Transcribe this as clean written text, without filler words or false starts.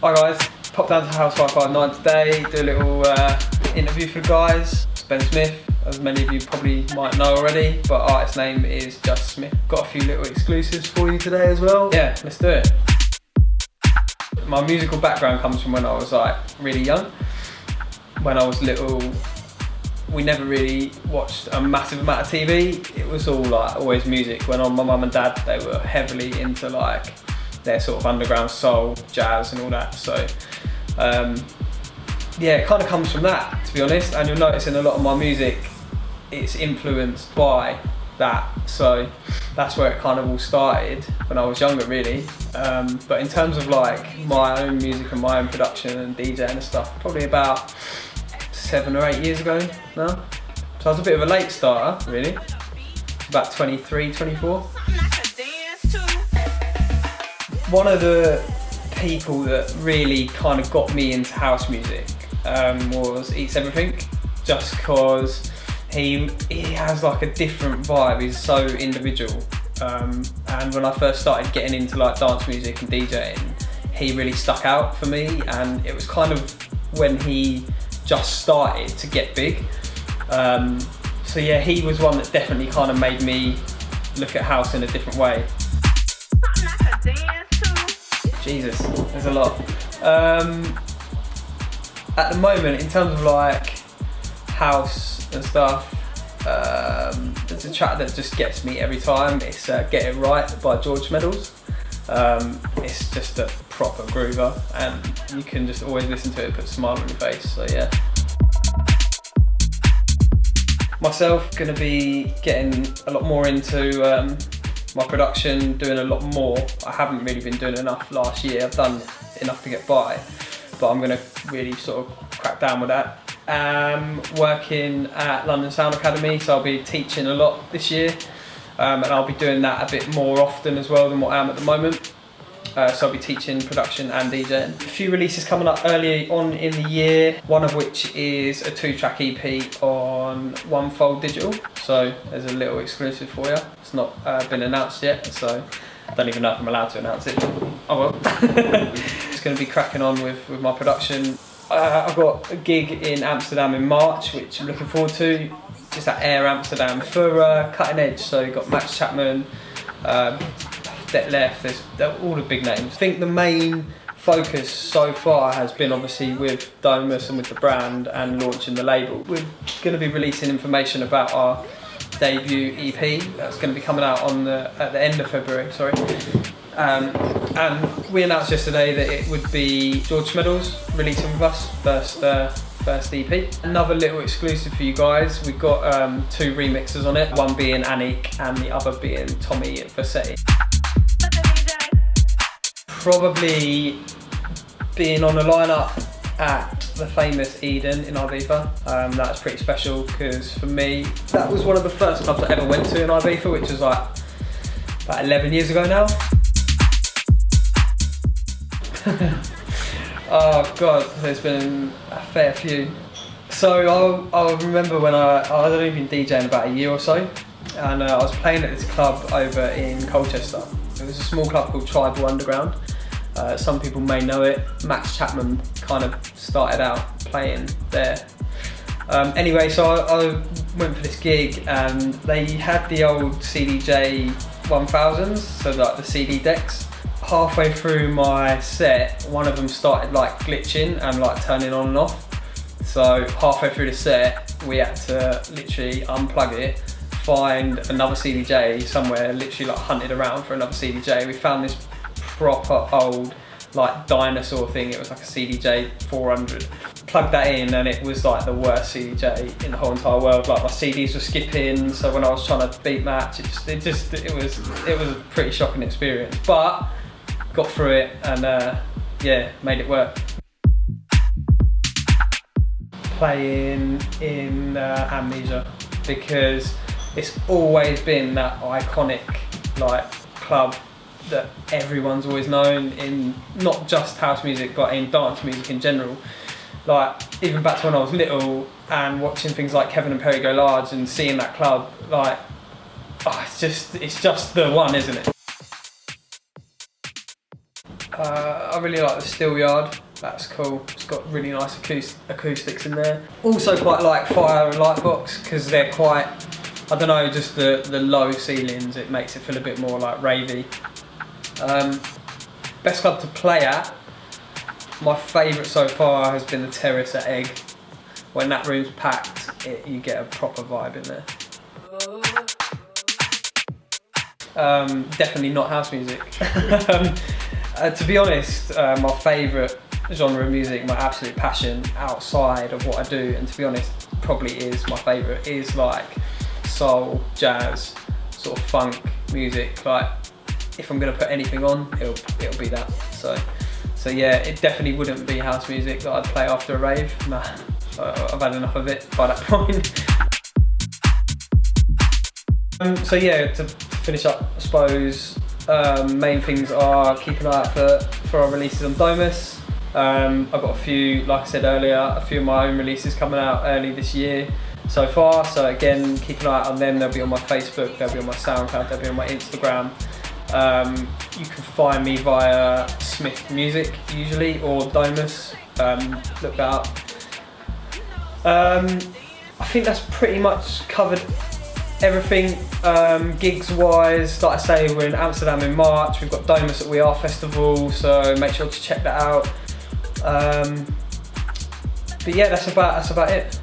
Hi guys, pop down to House 559 today, do a little interview for the guys. It's S.M.I.T.H, as many of you probably might know already, but artist name is just Smith. Got a few little exclusives for you today as well. Yeah, let's do it. My musical background comes from when I was like really young. When I was little, we never really watched a massive amount of TV. It was all like always music. When my mum and dad, they were heavily into like their sort of underground soul, jazz and all that. So yeah, it kind of comes from that, to be honest. And you'll notice in a lot of my music, it's influenced by that. So that's where it kind of all started when I was younger, really. But in terms of like my own music and my own production and DJing and stuff, probably about 7 or 8 years ago now. So I was a bit of a late starter, really. About 23, 24. One of the people that really kind of got me into house music was Eats Everything, just because he has like a different vibe. He's so individual, and when I first started getting into like dance music and DJing, he really stuck out for me, and it was kind of when he just started to get big. So yeah, he was one that definitely kind of made me look at house in a different way. Jesus, there's a lot. At the moment, in terms of like house and stuff, there's a track that just gets me every time. It's Get It Right by George Medals. It's just a proper groover, and you can just always listen to it, put a smile on your face, so yeah. Myself, gonna be getting a lot more into my production, doing a lot more. I haven't really been doing enough last year. I've done enough to get by, but I'm gonna really sort of crack down with that. Working at London Sound Academy, so I'll be teaching a lot this year, and I'll be doing that a bit more often as well than what I am at the moment. So I'll be teaching production and DJing. A few releases coming up early on in the year, one of which is a 2-track EP on One Fold Digital. So there's a little exclusive for you. It's not been announced yet, so I don't even know if I'm allowed to announce it. Oh well. Just going to be cracking on with my production. I've got a gig in Amsterdam in March, which I'm looking forward to. Just at Air Amsterdam for Cutting Edge. So you've got Max Chapman, Left, there's all the big names. I think the main focus so far has been obviously with Domus and with the brand and launching the label. We're going to be releasing information about our debut EP that's going to be coming out at the end of February, sorry. And we announced yesterday that it would be George Medals releasing with us, first EP. Another little exclusive for you guys, we've got 2 remixes on it, one being Anik and the other being Tommy Versetti. Probably being on the lineup at the famous Eden in Ibiza. That's pretty special because for me, that was one of the first clubs I ever went to in Ibiza, which was like about 11 years ago now. Oh God, there's been a fair few. So I'll remember when I'd only been DJing about a year or so, and I was playing at this club over in Colchester. It was a small club called Tribal Underground. Some people may know it. Max Chapman kind of started out playing there. Anyway, so I went for this gig, and they had the old CDJ 1000s, so like the CD decks. Halfway through my set, one of them started like glitching and like turning on and off. So halfway through the set, we had to literally unplug it, find another CDJ somewhere, literally like hunted around for another CDJ. We found this proper old like dinosaur thing. It was like a CDJ 400. Plugged that in, and it was like the worst CDJ in the whole entire world. Like my CDs were skipping, so when I was trying to beat match, it was a pretty shocking experience. But got through it, and yeah, made it work. Playing in Amnesia, because it's always been that iconic like club that everyone's always known in, not just house music but in dance music in general. Like even back to when I was little and watching things like Kevin and Perry Go Large and seeing that club, like it's just the one, isn't it? I really like the Steelyard. That's cool. It's got really nice acoustics in there. Also quite like Fire and Lightbox because they're quite, I don't know, just the low ceilings, it makes it feel a bit more like ravey. Best club to play at, my favourite so far has been the Terrace at Egg. When that room's packed, you get a proper vibe in there. Definitely not house music. To be honest, my favourite genre of music, my absolute passion outside of what I do, and to be honest, probably is my favourite, is like soul, jazz, sort of funk music. Like, if I'm gonna put anything on, it'll be that. So yeah, it definitely wouldn't be house music that I'd play after a rave. Nah, I've had enough of it by that point. So yeah, to finish up, I suppose, main things are keep an eye out for our releases on Domus. I've got a few, like I said earlier, a few of my own releases coming out early this year so far. So again, keep an eye out on them. They'll be on my Facebook, they'll be on my SoundCloud, they'll be on my Instagram. You can find me via S.M.I.T.H Music usually, or Domus. Look that up. I think that's pretty much covered everything. Gigs wise, like I say, we're in Amsterdam in March. We've got Domus at We Are Festival, so make sure to check that out. But yeah, that's about it.